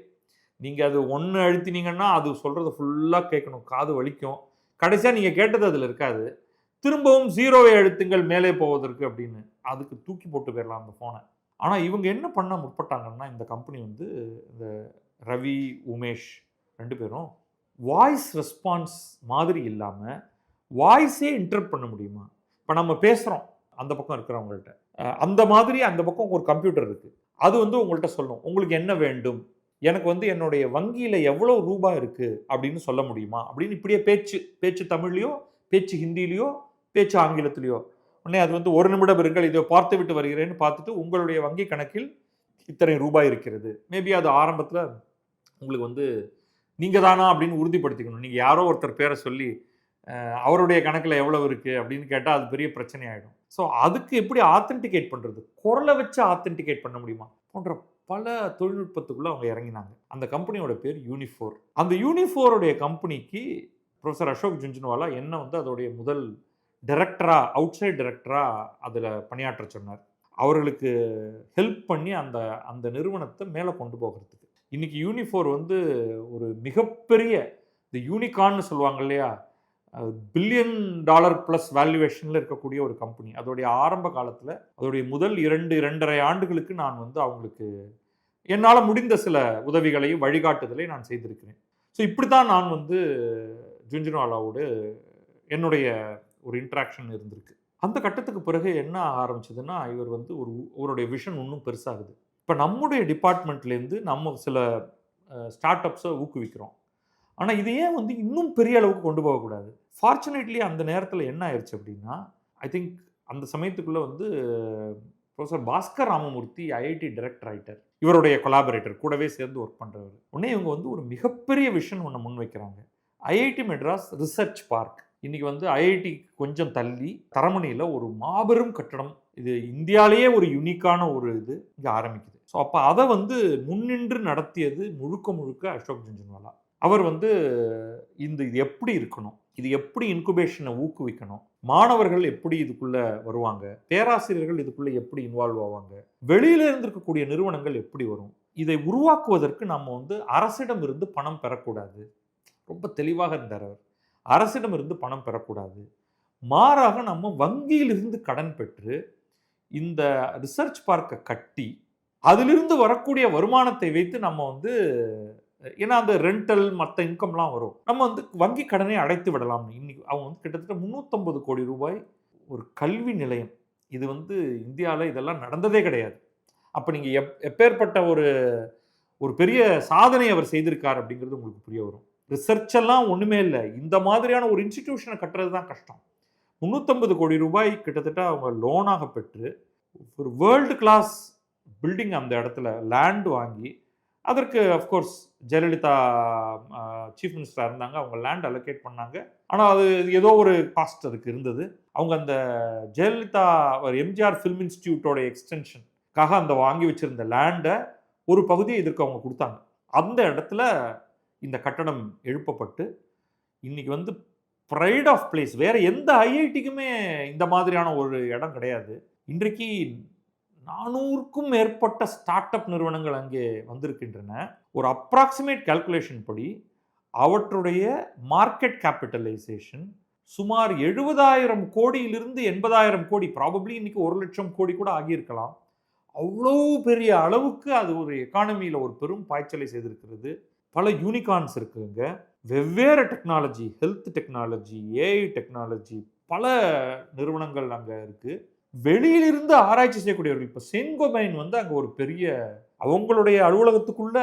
நீங்கள் அது 1 அழுத்தினீங்கன்னா அது சொல்கிறத ஃபுல்லாக கேட்கணும், காது வலிக்கும். கடைசியாக நீங்கள் கேட்டது அதில் இருக்காது. திரும்பவும் 0ஐ அழுத்துங்கள் மேலே போவதற்கு அப்படின்னு. அதுக்கு தூக்கி போட்டு போயிடலாம் அந்த ஃபோனை. ஆனால் இவங்க என்ன பண்ண முற்பட்டாங்கன்னா, இந்த கம்பெனி வந்து இந்த ரவி, உமேஷ் 2 பேரும் வாய்ஸ் ரெஸ்பான்ஸ் மாதிரி இல்லாமல் வாய்ஸே இன்டர்ப்ட் பண்ண முடியுமா? இப்போ நம்ம பேசுகிறோம் அந்த பக்கம் இருக்கிறவங்கள்ட்ட, அந்த மாதிரி அந்த பக்கம் ஒரு கம்ப்யூட்டர் இருக்குது. அது வந்து உங்கள்கிட்ட சொல்லும், உங்களுக்கு என்ன வேண்டும், எனக்கு வந்து என்னுடைய வங்கியில் எவ்வளோ ரூபாய் இருக்குது அப்படின்னு சொல்ல முடியுமா அப்படின்னு. இப்படியே பேச்சு தமிழ்லையோ, பேச்சு ஹிந்திலேயோ, பேச்சு ஆங்கிலத்திலையோ. உடனே அது வந்து 1 நிமிடம் இருங்கள், இதை பார்த்து விட்டு வருகிறேன்னு பார்த்துட்டு உங்களுடைய வங்கி கணக்கில் இத்தனை ரூபாய் இருக்கிறது. மேபி அது ஆரம்பத்தில் உங்களுக்கு வந்து நீங்கள் தானா அப்படின்னு உறுதிப்படுத்திக்கணும். நீங்கள் யாரோ ஒருத்தர் பேரை சொல்லி அவருடைய கணக்கில் எவ்வளவு இருக்குது அப்படின்னு கேட்டால் அது பெரிய பிரச்சனை ஆகிடும். ஸோ அதுக்கு எப்படி ஆத்தென்டிகேட் பண்ணுறது, குரலை வச்சு ஆத்தென்டிகேட் பண்ண முடியுமா போன்ற பல தொழில்நுட்பத்துக்குள்ளே அவங்க இறங்கினாங்க. அந்த கம்பெனியோட பேர் யூனிஃபோர். அந்த யூனிஃபோருடைய கம்பெனிக்கு ப்ரொஃபஸர் அசோக் ஜுன்ஜுன்வாலா என்ன வந்து அதோடைய முதல் டைரக்டராக, அவுட் சைட் டைரக்டராக அதில் பணியாற்ற சொன்னார். அவர்களுக்கு ஹெல்ப் பண்ணி அந்த அந்த நிறுவனத்தை மேலே கொண்டு போகிறதுக்கு. இன்றைக்கி யூனிஃபோர் வந்து ஒரு மிகப்பெரிய, இந்த யூனிகான்னு சொல்லுவாங்க இல்லையா, $1 பில்லியன்+ வேல்யூவேஷனில் இருக்கக்கூடிய ஒரு கம்பெனி. அதோடைய ஆரம்ப காலத்தில், அதோடைய முதல் 2.5 ஆண்டுகளுக்கு நான் வந்து அவங்களுக்கு என்னால் முடிந்த சில உதவிகளையும் வழிகாட்டுதலை நான் செய்திருக்கிறேன். ஸோ இப்படி தான் நான் வந்து ஜுன்ஜுன்வாலாவோடு என்னுடைய ஒரு இன்ட்ராக்ஷன் இருந்திருக்கு. அந்த கட்டத்துக்கு பிறகு என்ன ஆரம்பிச்சதுன்னா, இவர் வந்து அவருடைய விஷன் இன்னும் பெருசாகுது. இப்போ நம்முடைய டிபார்ட்மெண்ட்லேருந்து நம்ம சில ஸ்டார்ட் அப்ஸை ஊக்குவிக்கிறோம். ஆனால் இது ஏன் வந்து இன்னும் பெரிய அளவுக்கு கொண்டு போகக்கூடாது? ஃபார்ச்சுனேட்லி அந்த நேரத்தில் என்ன ஆயிடுச்சு அப்படின்னா, ஐ திங்க் அந்த சமயத்துக்குள்ளே வந்து professor Bhaskar Ramamurthy IIT director ஆகிட்டார். இவருடைய கொலாபரேட்டர், கூடவே சேர்ந்து ஒர்க் பண்ணுறவர். உடனே இவங்க வந்து ஒரு மிகப்பெரிய விஷன் ஒன்று முன்வைக்கிறாங்க. IIT Madras research park. இன்றைக்கி வந்து ஐஐடி கொஞ்சம் தள்ளி தரமணியில் ஒரு மாபெரும் கட்டடம், இது இந்தியாவிலேயே ஒரு யூனிக்கான ஒரு இது இங்கே ஆரம்பிக்குது. ஸோ அப்போ அதை வந்து முன்னின்று நடத்தியது முழுக்க அசோக் ஜுன்ஜுன்வாலா. அவர் வந்து இது எப்படி இருக்கணும், இது எப்படி இன்குபேஷனை ஊக்குவிக்கணும், மாணவர்கள் எப்படி இதுக்குள்ளே வருவாங்க, பேராசிரியர்கள் இதுக்குள்ளே எப்படி இன்வால்வ் ஆவாங்க, வெளியில் இருந்திருக்கக்கூடிய நிறுவனங்கள் எப்படி வரும், இதை உருவாக்குவதற்கு நம்ம வந்து அரசிடம் இருந்து பணம் பெறக்கூடாது. ரொம்ப தெளிவாக இருந்தார் அவர். அரசிடம் இருந்து பணம் பெறக்கூடாது, மாறாக நம்ம வங்கியிலிருந்து கடன் பெற்று இந்த ரிசர்ச் பார்க்கை கட்டி அதிலிருந்து வரக்கூடிய வருமானத்தை வைத்து நம்ம வந்து, ஏன்னா அந்த ரெண்டல் மற்ற இன்கம்லாம் வரும், நம்ம வந்து வங்கி கடனை அடைத்து விடலாம். இன்னைக்கு அவங்க வந்து கிட்டத்தட்ட 350 கோடி ரூபாய் ஒரு கல்வி நிலையம். இது வந்து இந்தியாவில் இதெல்லாம் நடந்ததே கிடையாது. அப்போ நீங்கள் எப்பேற்பட்ட ஒரு ஒரு பெரிய சாதனை அவர் செய்திருக்கார் அப்படிங்கிறது உங்களுக்கு புரிய வரும். ரிசர்ச் எல்லாம் ஒன்றுமே இல்லை, இந்த மாதிரியான ஒரு இன்ஸ்டிடியூஷனை கட்டுறது தான் கஷ்டம். 350 கோடி ரூபாய் கிட்டத்தட்ட அவங்க லோனாக பெற்று ஒரு வேர்ல்டு கிளாஸ் பில்டிங் அந்த இடத்துல லேண்ட் வாங்கி, அதற்கு அஃப்கோர்ஸ் ஜெயலலிதா சீஃப் மினிஸ்டராக இருந்தாங்க, அவங்க லேண்ட் அலோகேட் பண்ணாங்க. ஆனால் அது ஏதோ ஒரு காஸ்ட் அதுக்கு இருந்தது. அவங்க அந்த ஜெயலலிதா ஒரு எம்ஜிஆர் ஃபிலிம் இன்ஸ்டிடியூட்டோட எக்ஸ்டென்ஷனுக்காக அந்த வாங்கி வச்சிருந்த லேண்டை ஒரு பகுதியை இதற்கு அவங்க கொடுத்தாங்க. அந்த இடத்துல இந்த கட்டடம் எழுப்பப்பட்டு இன்னைக்கு வந்து ப்ரைட் ஆஃப் பிளேஸ். வேற எந்த ஐஐடிக்குமே இந்த மாதிரியான ஒரு இடம் கிடையாது. இன்றைக்கு 400க்கும் மேற்பட்ட ஸ்டார்ட் அப் நிறுவனங்கள் அங்கே வந்திருக்கின்றன. ஒரு அப்ராக்சிமேட் கால்குலேஷன் படி அவற்றுடைய மார்க்கெட் கேபிட்டலைசேஷன் சுமார் 70,000 கோடியிலிருந்து 80,000 கோடி, ப்ராபப்ளி இன்னைக்கு 1 லட்சம் கோடி கூட ஆகியிருக்கலாம். அவ்வளோ பெரிய அளவுக்கு அது ஒரு எக்கானமியில் ஒரு பெரும் பாய்ச்சலை செய்திருக்கிறது. பல யூனிகார்ன்ஸ் இருக்குங்க, வெவ்வேறு technology, health technology, AI technology, பல நிறுவனங்கள் அங்கே இருக்குது. வெளியிலிருந்து ஆராய்ச்சி செய்யக்கூடியவர்கள், இப்போ செங்கோபைன் வந்து அங்கே ஒரு பெரிய அவங்களுடைய அலுவலகத்துக்குள்ள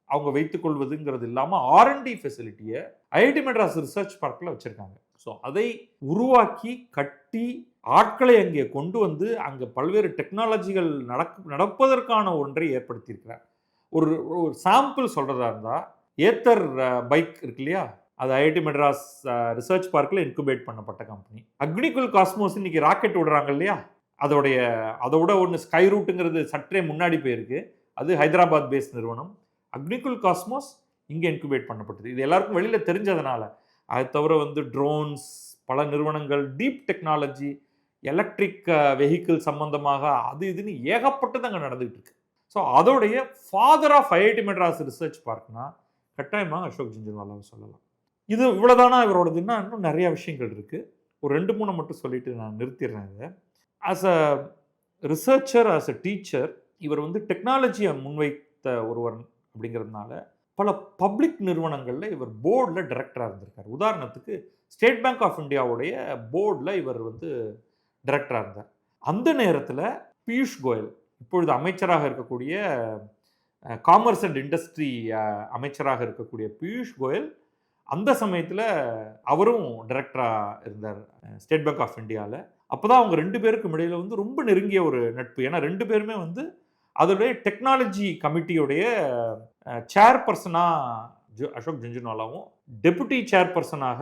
அவங்க வைத்துக் கொள்வதுங்கிறது இல்லாமல் ஆர்என்டி ஃபெசிலிட்டியை ஐஐடி மெட்ராஸ் ரிசர்ச் பார்க்கில் வச்சுருக்காங்க. ஸோ அதை உருவாக்கி கட்டி ஆட்களை அங்கே கொண்டு வந்து அங்கே பல்வேறு டெக்னாலஜிகள் நடப்பதற்கான ஒன்றை ஏற்படுத்தியிருக்கிறார். ஒரு ஒரு சாம்பிள் சொல்கிறதா இருந்தால், ஏத்தர் பைக் இருக்கு இல்லையா, அது ஐஐடி மெட்ராஸ் ரிசர்ச் பார்க்கில் இன்குபேட் பண்ணப்பட்ட கம்பெனி. அக்னிகுல் காஸ்மோஸ் இன்னைக்கு ராக்கெட் விடுறாங்க இல்லையா, அதோட ஒன்று ஸ்கை ரூட்டுங்கிறது சற்றே முன்னாடி போயிருக்கு. அது ஹைதராபாத் பேஸ்ட் நிறுவனம். அக்னிகுல் காஸ்மோஸ் இங்கே இன்குபேட் பண்ணப்பட்டது. இது எல்லாருக்கும் வெளியில் தெரிஞ்சதுனால. அது தவிர வந்து ட்ரோன்ஸ், பல நிறுவனங்கள், டீப் டெக்னாலஜி, எலக்ட்ரிக் வெஹிக்கிள் சம்பந்தமாக அது இதுன்னு ஏகப்பட்டது அங்கே நடந்துகிட்டு இருக்கு. ஸோ அதோடைய father of IIT Madras research பார்க்னா கட்டாயமாக அசோக் ஜுன்ஜுன்வாலாவை சொல்லலாம். இது இவ்வளோதானா இவரோடதுன்னா இன்னும் நிறைய விஷயங்கள் இருக்குது. ஒரு 2-3 மட்டும் சொல்லிட்டு நான் நிறுத்திடுறேன் இதை. As a researcher, as a teacher, இவர் வந்து டெக்னாலஜியை முன்வைத்த ஒருவர் அப்படிங்கிறதுனால பல பப்ளிக் நிறுவனங்களில் இவர் போர்டில் டைரக்டராக இருந்திருக்கார். உதாரணத்துக்கு ஸ்டேட் பேங்க் ஆஃப் இந்தியாவுடைய போர்டில் இவர் வந்து டைரக்டராக இருந்தார். அந்த நேரத்தில் பியூஷ் கோயல், இப்பொழுது அமைச்சராக இருக்கக்கூடிய காமர்ஸ் அண்ட் இண்டஸ்ட்ரி அமைச்சராக இருக்கக்கூடிய பியூஷ் கோயல், அந்த சமயத்தில் அவரும் டைரக்டராக இருந்தார் ஸ்டேட் பேங்க் ஆஃப் இந்தியாவில். அப்போ தான் அவங்க 2 பேருக்கும் இடையில் வந்து ரொம்ப நெருங்கிய ஒரு நட்பு. ஏன்னா 2 பேருமே வந்து அதோடைய டெக்னாலஜி கமிட்டியுடைய சேர்பர்சனாக அசோக் ஜுன்ஜுன்வாலாவும், டெபுட்டி சேர்பர்சனாக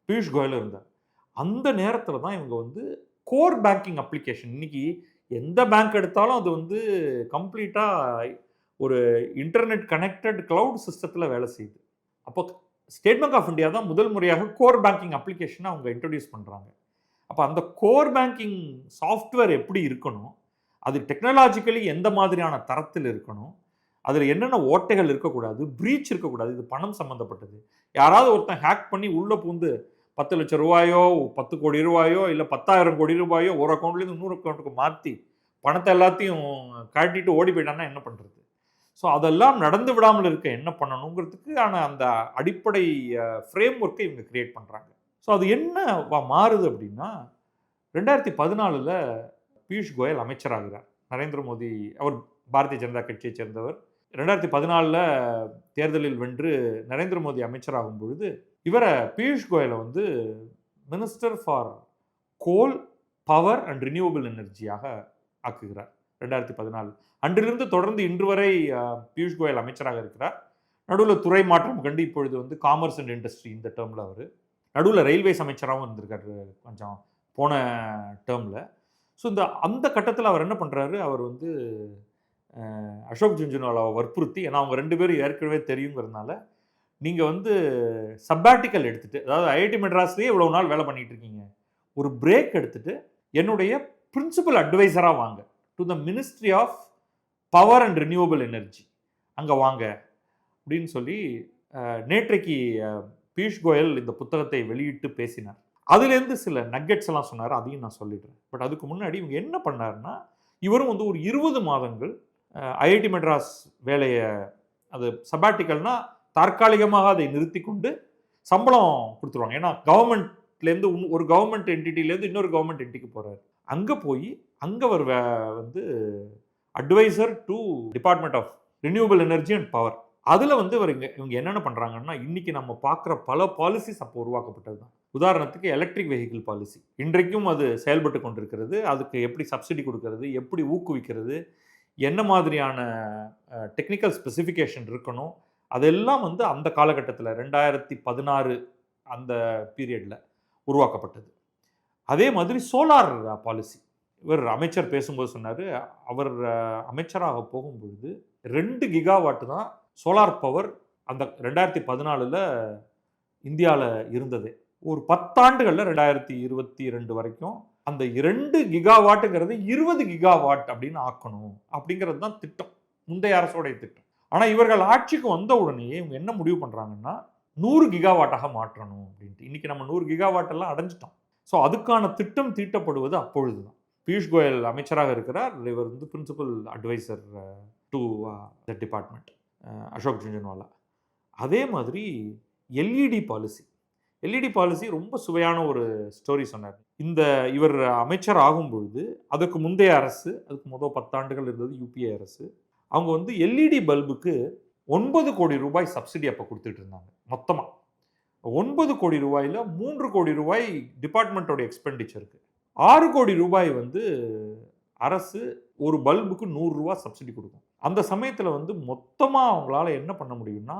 பியூஷ் கோயலும் இருந்தார். அந்த நேரத்தில் தான் இவங்க வந்து கோர் பேங்கிங் அப்ளிகேஷன், இன்னைக்கு எந்த பேங்க் எடுத்தாலும் அது வந்து கம்ப்ளீட்டாக ஒரு இன்டர்நெட் கனெக்டட் கிளவுட் சிஸ்டத்தில் வேலை செய்யுது. அப்போ ஸ்டேட் பேங்க் ஆஃப் இந்தியா தான் முதல் முறையாக கோர் பேங்கிங் அப்ளிகேஷனை அவங்க இன்ட்ரடியூஸ் பண்ணுறாங்க. அப்போ அந்த கோர் பேங்கிங் சாஃப்ட்வேர் எப்படி இருக்கணும், அது டெக்னாலஜிக்கலி எந்த மாதிரியான தரத்தில் இருக்கணும், அதில் என்னென்ன ஓட்டைகள் இருக்கக்கூடாது, ப்ரீச் இருக்கக்கூடாது, இது பணம் சம்மந்தப்பட்டது. யாராவது ஒருத்தன் ஹேக் பண்ணி உள்ளே பூந்து 10 லட்சம் ரூபாயோ 10 கோடி ரூபாயோ இல்லை 10,000 கோடி ரூபாயோ ஒரு அக்கௌண்ட்லேருந்து இன்னொரு அக்கௌண்ட்டுக்கு மாற்றி பணத்தை எல்லாத்தையும் காட்டிட்டு ஓடி போயிட்டான்னா என்ன பண்ணுறது? ஸோ அதெல்லாம் நடந்து விடாமல் இருக்க என்ன பண்ணணுங்கிறதுக்கு அந்த அடிப்படை ஃப்ரேம் ஒர்க்கை இவங்க கிரியேட் பண்ணுறாங்க. ஸோ அது என்ன மாறுது அப்படின்னா, 2014 பியூஷ் கோயல் அமைச்சராகிறார். நரேந்திர மோடி, அவர் பாரதிய ஜனதா கட்சியை சேர்ந்தவர். 2014 தேர்தலில் வென்று நரேந்திர மோடி அமைச்சராகும் பொழுது இவரை பியூஷ் கோயலை வந்து minister for goal, power and renewable எனர்ஜியாக ஆக்குகிறார் 2014. அன்றிலிருந்து தொடர்ந்து இன்று வரை பியூஷ் கோயல் அமைச்சராக இருக்கிறார். நடுவில் துறை மாற்றம் கண்டு இப்பொழுது வந்து காமர்ஸ் அண்ட் இண்டஸ்ட்ரி, இந்த டேர்மில் அவர் நடுவில் ரயில்வேஸ் அமைச்சராகவும் இருந்திருக்காரு கொஞ்சம் போன டேர்மில். ஸோ அந்த கட்டத்தில் அவர் என்ன பண்ணுறாரு, அவர் வந்து அசோக் ஜுன்ஜுன்வாலாவை வற்புறுத்தி, ஏன்னா அவங்க 2 பேரும் ஏற்கனவே தெரியுங்கிறதுனால, நீங்கள் வந்து சப்பாட்டிக்கல் எடுத்துகிட்டு, அதாவது ஐஐடி மெட்ராஸ்லேயே இவ்வளோ நாள் வேலை பண்ணிகிட்டு இருக்கீங்க, ஒரு பிரேக் எடுத்துகிட்டு என்னுடைய பிரின்சிபல் அட்வைசராக வாங்க to the ministry of power and renewable energy, அங்கே வாங்க அப்படின்னு சொல்லி நேற்றைக்கு பியூஷ் கோயல் இந்த புத்தகத்தை வெளியிட்டு பேசினார். அதுலேருந்து சில நக்கெட்ஸ் எல்லாம் சொன்னார், அதையும் நான் சொல்லிடுறேன். பட் அதுக்கு முன்னாடி இவங்க என்ன பண்ணாருன்னா, இவரும் வந்து ஒரு 20 மாதங்கள் ஐஐடி மெட்ராஸ் வேலையை, அது சபாட்டிக்கல்னா தற்காலிகமாக அதை நிறுத்தி கொண்டு சம்பளம் கொடுத்துருவாங்க. ஏன்னா கவர்மெண்ட்லேருந்து ஒரு கவர்மெண்ட் என்டிட்டிலேருந்து இன்னொரு கவர்மெண்ட் என்டிட்டிக்கு போகிறார். அங்கே போய் அங்கே அவர் வந்து adviser to department of renewable energy and power. அதில் வந்து இவங்க என்னென்ன பண்ணுறாங்கன்னா, இன்றைக்கி நம்ம பார்க்குற பல பாலிசிஸ் அப்போ உருவாக்கப்பட்டது தான். உதாரணத்துக்கு எலக்ட்ரிக் வெஹிக்கிள் பாலிசி இன்றைக்கும் அது செயல்பட்டு கொண்டிருக்கிறது. அதுக்கு எப்படி சப்சிடி கொடுக்கறது, எப்படி ஊக்குவிக்கிறது, என்ன மாதிரியான டெக்னிக்கல் ஸ்பெசிஃபிகேஷன் இருக்கணும், அதெல்லாம் வந்து அந்த காலகட்டத்தில் 2016 அந்த பீரியடில் உருவாக்கப்பட்டது. அதே மாதிரி சோலார் பாலிசி, இவர் அமைச்சர் பேசும்போது சொன்னார், அவர் அமைச்சராக போகும்பொழுது 2 கிகாவாட் தான் சோலார் பவர் அந்த 2014 இந்தியாவில் இருந்தது. ஒரு 10 ஆண்டுகளில் 2022 வரைக்கும் அந்த 2 கிகாவாட்டுங்கிறது 20 கிகாவாட் அப்படின்னு ஆக்கணும் அப்படிங்கிறது தான் திட்டம், முந்தைய அரசோடைய திட்டம். ஆனால் இவர்கள் ஆட்சிக்கு வந்த உடனே இவங்க என்ன முடிவு பண்ணுறாங்கன்னா 100 கிகாவாட்டாக மாற்றணும் அப்படின்ட்டு. இன்றைக்கி நம்ம 100 கிகாவாட் எல்லாம் அடைஞ்சிட்டோம். ஸோ அதுக்கான திட்டம் தீட்டப்படுவது அப்பொழுது தான். பியூஷ் கோயல் அமைச்சராக இருக்கிறார், இவர் வந்து principal adviser to the department, Ashok Jhunjhunwala. அதே மாதிரி எல்இடி பாலிசி ரொம்ப சுவையான ஒரு ஸ்டோரி சொன்னார். இவர் அமைச்சர் ஆகும் பொழுது அதுக்கு முந்தைய அரசு, அதுக்கு முதல் 10 ஆண்டுகள் இருந்தது யூபிஏ அரசு, அவங்க வந்து எல்இடி பல்புக்கு 9 கோடி ரூபாய் சப்சிடி அப்போ கொடுத்துட்டு இருந்தாங்க. மொத்தமாக 9 கோடி ரூபாயில் 3 கோடி ரூபாய் டிபார்ட்மெண்ட்டோட எக்ஸ்பெண்டிச்சருக்கு, 6 கோடி ரூபாய் வந்து அரசு ஒரு பல்புக்கு 100 ரூபா சப்சிடி கொடுக்கும். அந்த சமயத்தில் வந்து மொத்தமாக அவங்களால என்ன பண்ண முடியும்னா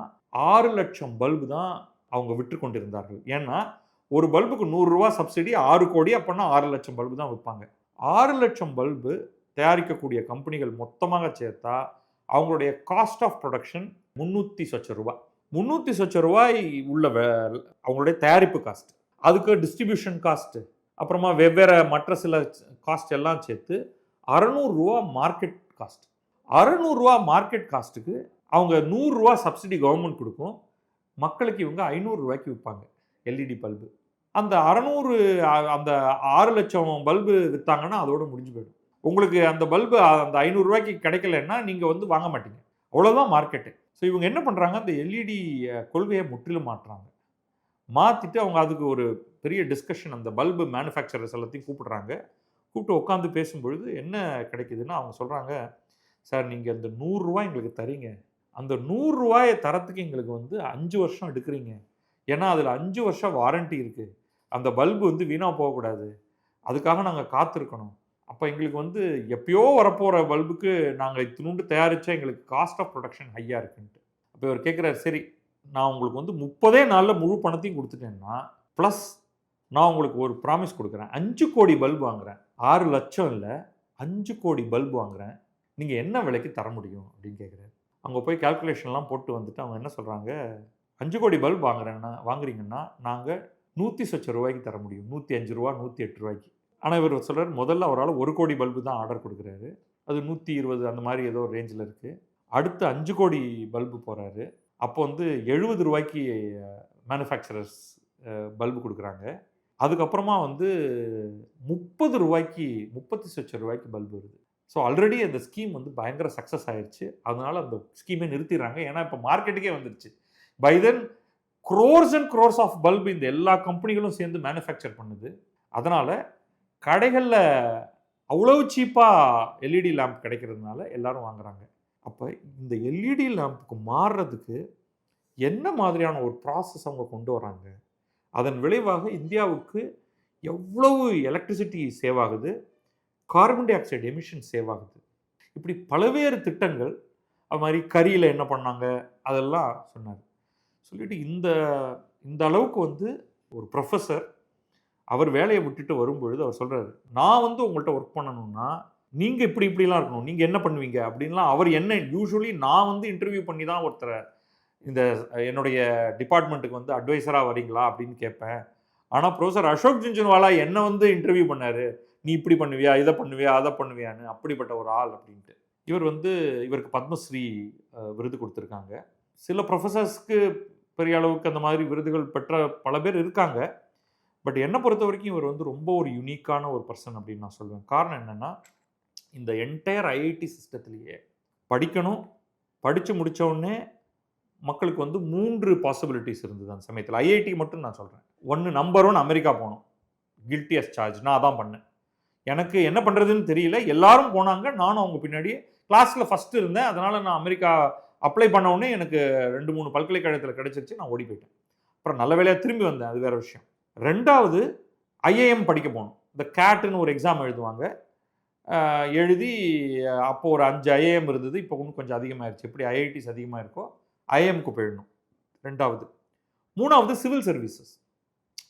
6 லட்சம் பல்பு தான் அவங்க விற்று கொண்டிருந்தார்கள். ஏன்னா ஒரு பல்புக்கு 100 ரூபா சப்சிடி, 6 கோடி, அப்படின்னா 6 லட்சம் பல்பு தான் விற்பாங்க. 6 லட்சம் பல்பு தயாரிக்கக்கூடிய கம்பெனிகள் மொத்தமாக சேர்த்தா அவங்களுடைய காஸ்ட் ஆஃப் ப்ரொடக்ஷன் 300 சொச்ச ரூபாய். 300 சொச்ச ரூபாய் உள்ள அவங்களுடைய தயாரிப்பு காஸ்ட், அதுக்கு டிஸ்ட்ரிபியூஷன் காஸ்ட்டு, அப்புறமா வெவ்வேறு மற்ற சில காஸ்ட் எல்லாம் சேர்த்து 600 ரூபா மார்க்கெட் காஸ்ட். 600 ரூபா மார்க்கெட் காஸ்ட்டுக்கு அவங்க 100 ரூபா சப்சிடி கவர்மெண்ட் கொடுக்கும், மக்களுக்கு இவங்க 500 ரூபாய்க்கு விற்பாங்க எல்இடி பல்பு. அந்த 600 அந்த 6 லட்சம் பல்பு விற்றாங்கன்னா அதோட முடிஞ்சு போயிடும். உங்களுக்கு அந்த பல்பு அந்த 500 ரூபாய்க்கு கிடைக்கலன்னா நீங்கள் வந்து வாங்க மாட்டீங்க, அவ்வளோதான் மார்க்கெட்டு. ஸோ இவங்க என்ன பண்ணுறாங்க, அந்த எல்இடி கொள்கையை முற்றிலும் மாற்றிட்டு அவங்க அதுக்கு ஒரு பெரிய டிஸ்கஷன், அந்த பல்பு மேனுஃபேக்சரர்ஸ் எல்லாத்தையும் கூப்பிட்டு உட்காந்து பேசும்பொழுது என்ன கிடைக்குதுன்னா, அவங்க சொல்கிறாங்க, சார் நீங்கள் அந்த 100 ரூபாய் எங்களுக்கு தரீங்க, அந்த 100 ரூபாயை தரத்துக்கு எங்களுக்கு வந்து 5 வருஷம் எடுக்கிறீங்க, ஏன்னா அதில் 5 வருஷம் வாரண்ட்டி இருக்குது, அந்த பல்பு வந்து வீணாக போகக்கூடாது, அதுக்காக நாங்கள் காத்திருக்கணும். அப்போ எங்களுக்கு வந்து எப்பயோ வரப்போகிற பல்புக்கு நாங்கள் இத்தினூண்டு தயாரித்தா எங்களுக்கு காஸ்ட் ஆஃப் ப்ரொடக்ஷன் ஹையாக இருக்குன்ட்டு. அப்போ இவர் கேட்குறாரு, சரி நான் உங்களுக்கு வந்து 30 நாளில் முழு பணத்தையும் கொடுத்துட்டேன்னா, ப்ளஸ் நான் உங்களுக்கு ஒரு ப்ராமிஸ் கொடுக்குறேன், 5 கோடி பல்பு வாங்குகிறேன், 6 லட்சம் இல்லை 5 கோடி பல்பு வாங்குகிறேன், நீங்கள் என்ன விலைக்கு தர முடியும் அப்படின்னு கேட்குறாரு. அங்கே போய் கால்குலேஷன்லாம் போட்டு வந்துட்டு அவங்க என்ன சொல்கிறாங்க, 5 கோடி பல்பு வாங்குறீங்கன்னா நாங்கள் 100 சொச்ச ரூபாய்க்கு தர முடியும், 105 ரூபா 108 ரூபாய்க்கு. ஆனால் இவர் சொல்கிறார், முதல்ல அவரால் 1 கோடி பல்பு தான் ஆர்டர் கொடுக்குறாரு, அது 120 அந்த மாதிரி ஏதோ ரேஞ்சில் இருக்குது. அடுத்து 5 கோடி பல்பு போகிறாரு, அப்போ வந்து 70 ரூபாய்க்கு மேனுஃபேக்சரர்ஸ் பல்பு கொடுக்குறாங்க. அதுக்கப்புறமா வந்து 30 ரூபாய்க்கு 30 சொச்ச ரூபாய்க்கு பல்பு வருது. ஸோ ஆல்ரெடி அந்த ஸ்கீம் வந்து பயங்கர சக்ஸஸ் ஆயிடுச்சு, அதனால் அந்த ஸ்கீமே நிறுத்திடுறாங்க. ஏன்னா இப்போ மார்க்கெட்டுக்கே வந்துருச்சு. By then crores and crores of bulb இந்த எல்லா கம்பெனிகளும் சேர்ந்து மேனுஃபேக்சர் பண்ணுது. அதனால் கடைகளில் அவ்வளவு சீப்பாக எல்இடி லேம்ப் கிடைக்கிறதுனால எல்லாரும் வாங்குறாங்க. அப்போ இந்த எல்இடி லேம்புக்கு மாறுறதுக்கு என்ன மாதிரியான ஒரு ப்ராசஸ் அவங்க கொண்டு வராங்க, அதன் விளைவாக இந்தியாவுக்கு எவ்வளவு எலக்ட்ரிசிட்டி சேவ் ஆகுது, carbon di oxide emission save ஆகுது, இப்படி பல்வேறு திட்டங்கள். அது மாதிரி கரியில் என்ன பண்ணாங்க அதெல்லாம் சொன்னார். சொல்லிட்டு இந்த அளவுக்கு வந்து ஒரு ப்ரொஃபஸர் அவர் வேலையை விட்டுட்டு வரும்பொழுது அவர் சொல்கிறாரு, நான் வந்து உங்கள்கிட்ட ஒர்க் பண்ணணும்னா நீங்கள் இப்படிலாம் இருக்கணும், நீங்கள் என்ன பண்ணுவீங்க அப்படின்லாம். அவர் என்ன யூஸ்வலி நான் வந்து இன்டர்வியூ பண்ணி தான் ஒருத்தரை இந்த என்னுடைய டிபார்ட்மெண்ட்டுக்கு வந்து அட்வைசராக வரீங்களா அப்படின்னு கேட்பேன். ஆனால் ப்ரொஃபஸர் அசோக் ஜுன்ஜுன்வாலா என்னை வந்து இன்டர்வியூ பண்ணார், நீ இப்படி பண்ணுவியா, இதை பண்ணுவியா, அதை பண்ணுவியான்னு, அப்படிப்பட்ட ஒரு ஆள் அப்படின்ட்டு. இவருக்கு பத்மஸ்ரீ விருது கொடுத்துருக்காங்க. சில ப்ரொஃபஸர்ஸ்க்கு பெரிய அளவுக்கு அந்த மாதிரி விருதுகள் பெற்ற பல பேர் இருக்காங்க. பட் என்னை பொறுத்த வரைக்கும் இவர் வந்து ரொம்ப ஒரு யூனிக்கான ஒரு பர்சன் அப்படின்னு நான் சொல்லுவேன். காரணம் என்னென்னா, இந்த என்டையர் ஐஐடி சிஸ்டத்துலேயே படிக்கணும். படித்து முடித்த உடனே மக்களுக்கு வந்து 3 பாசிபிலிட்டிஸ் இருந்தது அந்த சமயத்தில். ஐஐடி மட்டும் நான் சொல்கிறேன். ஒன்று நம்பர் 1 அமெரிக்கா போகணும். Guilty as charge. நான் அதான் பண்ணேன். எனக்கு என்ன பண்ணுறதுன்னு தெரியல. எல்லாரும் போனாங்க. நானும் அவங்க பின்னாடியே கிளாஸில் ஃபஸ்ட்டு இருந்தேன். அதனால் நான் அமெரிக்கா அப்ளை பண்ண உடனே எனக்கு 2, 3 பல்கலைக்கழகத்தில் கிடைச்சிருச்சு. நான் ஓடி போயிட்டேன். அப்புறம் நல்ல வேலையாக திரும்பி வந்தேன். அது வேறு விஷயம். 2வது ஐஏஎம் படிக்க போகணும். இந்த கேட்டுன்னு ஒரு எக்ஸாம் எழுதுவாங்க. எழுதி அப்போ ஒரு 5 ஐஏஎம் இருந்தது. இப்போ இன்னும் கொஞ்சம் அதிகமாகிடுச்சு. எப்படி ஐஐடிஸ் அதிகமாக இருக்கோ ஐஏஎம்க்கு போயிடணும். 2வது. 3வது சிவில் சர்வீசஸ்.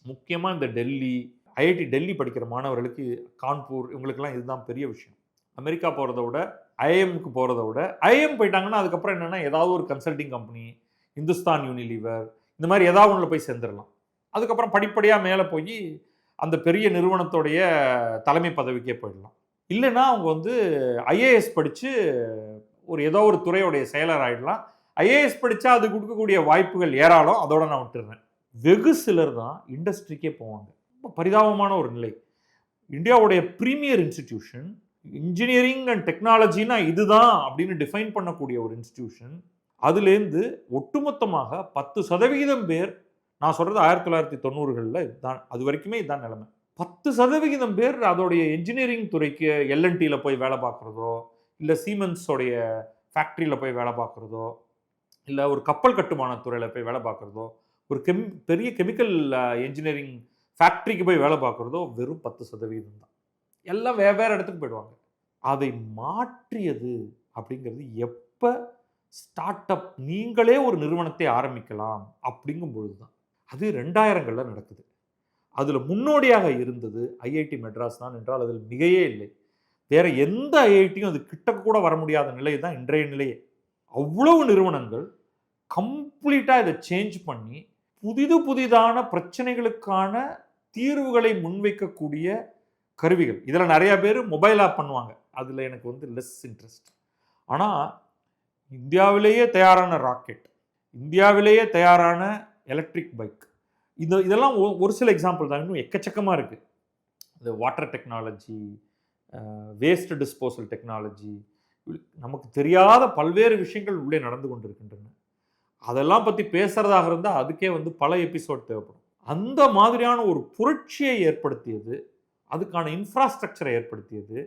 முக்கியமாக இந்த டெல்லி, ஐஐடி டெல்லி படிக்கிற மாணவர்களுக்கு, கான்பூர் இவங்களுக்கெல்லாம் இதுதான் பெரிய விஷயம். அமெரிக்கா போகிறத விட ஐஏஎம்க்கு போகிறத விட ஐஏஎம் போயிட்டாங்கன்னா அதுக்கப்புறம் என்னென்னா ஏதாவது ஒரு கன்சல்டிங் கம்பெனி, இந்துஸ்தான் யூனிலீவர் இந்த மாதிரி ஏதாவது ஒன்றில் போய் சேர்ந்துடலாம். அதுக்கப்புறம் படிப்படியாக மேலே போய் அந்த பெரிய நிறுவனத்தோடைய தலைமை பதவிக்கே போயிடலாம். இல்லைன்னா அவங்க வந்து ஐஏஎஸ் படித்து ஒரு ஏதோ ஒரு துறையோடைய செயலர் ஆகிடலாம். ஐஏஎஸ் படித்தா அது கொடுக்கக்கூடிய வாய்ப்புகள் ஏராளம். அதோட நான் விட்டுறேன். வெகு சிலர் தான் இண்டஸ்ட்ரிக்கே போவாங்க. ரொம்ப பரிதாபமான ஒரு நிலை. இந்தியாவுடைய ப்ரீமியர் இன்ஸ்டிடியூஷன் இன்ஜினியரிங் அண்ட் டெக்னாலஜினா இதுதான் அப்படின்னு டிஃபைன் பண்ணக்கூடிய ஒரு இன்ஸ்டிடியூஷன். அதுலேருந்து ஒட்டுமொத்தமாக 10% பேர், நான் சொல்கிறது 1990களில் இதுதான், அது வரைக்குமே இதுதான் நிலைமை. 10% பேர் அதோடைய என்ஜினியரிங் துறைக்கு எல்என்டியில் போய் வேலை பார்க்குறதோ, இல்லை சீமென்ஸோடைய ஃபேக்ட்ரியில் போய் வேலை பார்க்குறதோ, இல்லை ஒரு கப்பல் கட்டுமான துறையில் போய் வேலை பார்க்குறதோ, ஒரு பெரிய கெமிக்கல் என்ஜினியரிங் ஃபேக்ட்ரிக்கு போய் வேலை பார்க்குறதோ வெறும் 10% தான். எல்லாம் வேறு இடத்துக்கு போயிடுவாங்க. அதை மாற்றியது அப்படிங்கிறது எப்போ ஸ்டார்ட் அப் நீங்களே ஒரு நிறுவனத்தை ஆரம்பிக்கலாம் அப்படிங்கும் பொழுது தான். அது 2000களில் நடக்குது. அதில் முன்னோடியாக இருந்தது ஐஐடி மெட்ராஸ் தான் என்றால் அதில் மிகையே இல்லை. வேற எந்த ஐஐடியும் அது கிட்ட கூட வர முடியாத நிலை தான் இன்றைய நிலையே. அவ்வளவு நிறுவனங்கள் கம்ப்ளீட்டாக இதை சேஞ்ச் பண்ணி புதிதான பிரச்சனைகளுக்கான தீர்வுகளை முன்வைக்கக்கூடிய கருவிகள். இதில் நிறைய பேர் மொபைல் ஆப் பண்ணுவாங்க. அதில் எனக்கு வந்து லெஸ் இன்ட்ரெஸ்ட். ஆனால் இந்தியாவிலேயே தயாரான ராக்கெட், இந்தியாவிலேயே தயாரான எலக்ட்ரிக் பைக், இதெல்லாம் ஒரு சில எக்ஸாம்பிள் தான். இன்னும் எக்கச்சக்கமாக இருக்குது. இந்த water technology, waste disposal technology, நமக்கு தெரியாத பல்வேறு விஷயங்கள் உள்ளே நடந்து கொண்டிருக்கின்றன. அதெல்லாம் பற்றி பேசுகிறதாக இருந்தால் அதுக்கே வந்து பல எபிசோட் தேவைப்படும். அந்த மாதிரியான ஒரு புரட்சியை ஏற்படுத்தியது, அதுக்கான இன்ஃப்ராஸ்ட்ரக்சரை ஏற்படுத்தியது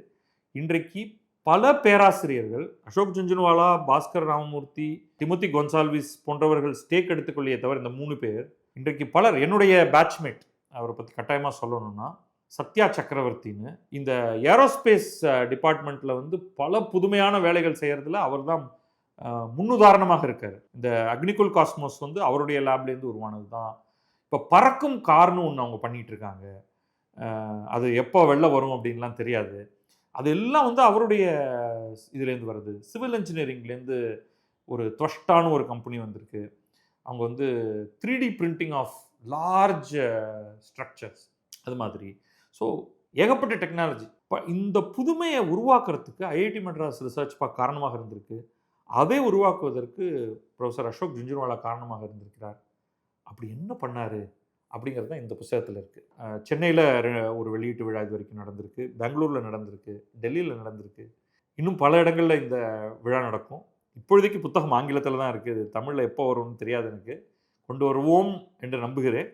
இன்றைக்கு பல பேராசிரியர்கள், அசோக் ஜுன்ஜுன்வாலா, பாஸ்கர் ராமமூர்த்தி, டிமோத்தி கொன்சால்விஸ் போன்றவர்கள் ஸ்டேக் எடுத்துக்கொள்ளியே தவிர இந்த 3 பேர் இன்றைக்கு பலர், என்னுடைய பேட்ச்மேட், அவரை பற்றி கட்டாயமாக சொல்லணும்னா சத்யா சக்கரவர்த்தின்னு, இந்த ஏரோஸ்பேஸ் டிபார்ட்மெண்ட்டில் வந்து பல புதுமையான வேலைகள் செய்கிறதுல அவர் தான் முன்னுதாரணமாக இருக்கார். இந்த அக்னிகுல் காஸ்மோஸ் வந்து அவருடைய லேப்லேருந்து உருவானது தான். இப்போ பறக்கும் கார்னு ஒன்று அவங்க பண்ணிகிட்டு இருக்காங்க. அது எப்போ வெளில வரும் அப்படின்லாம் தெரியாது. அதெல்லாம் வந்து அவருடைய இதுலேருந்து வருது. சிவில் இன்ஜினியரிங்லேருந்து ஒரு துவஷ்டான்னு ஒரு கம்பெனி வந்திருக்கு. அவங்க வந்து 3D printing of large structures அது மாதிரி. ஸோ ஏகப்பட்ட டெக்னாலஜி. இப்போ இந்த புதுமையை உருவாக்குறதுக்கு ஐஐடி மெட்ராஸ் ரிசர்ச் பார்க் காரணமாக இருந்திருக்கு. அதை உருவாக்குவதற்கு ப்ரொஃபஸர் அசோக் ஜுன்ஜுன்வாலா காரணமாக இருந்திருக்கிறார். அப்படி என்ன பண்ணார் அப்படிங்கிறது தான் இந்த புத்தகத்தில் இருக்குது. சென்னையில் ஒரு வெளியீட்டு விழா இது வரைக்கும் நடந்திருக்கு, பெங்களூரில் நடந்திருக்கு, டெல்லியில் நடந்திருக்கு, இன்னும் பல இடங்களில் இந்த விழா நடக்கும். இப்பொழுதைக்கு புத்தகம் ஆங்கிலத்தில் தான் இருக்குது. தமிழில் எப்போ வரும்னு தெரியாது எனக்கு. கொண்டு வருவோம் என்று நம்புகிறேன்.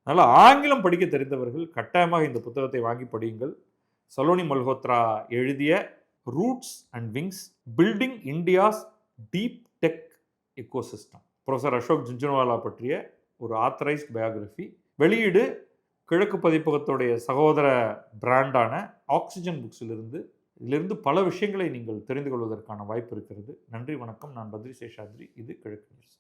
அதனால் ஆங்கிலம் படிக்க தெரிந்தவர்கள் கட்டாயமாக இந்த புத்தகத்தை வாங்கி படியுங்கள். சலோனி மல்ஹோத்ரா எழுதிய roots and wings, building India's deep tech ecosystem, professor Ashok Jhunjhunwala பற்றிய ஒரு ஆத்தரைஸ்ட் பயோகிராஃபி. வெளியீடு கிழக்கு பதிப்பகத்துடைய சகோதர பிராண்டான ஆக்சிஜன் புக்ஸிலிருந்து. இதிலிருந்து பல விஷயங்களை நீங்கள் தெரிந்து கொள்வதற்கான வாய்ப்பு இருக்கிறது. நன்றி, வணக்கம். நான் பத்ரி சேஷாத்ரி. இது கிழக்கு நியூஸ்.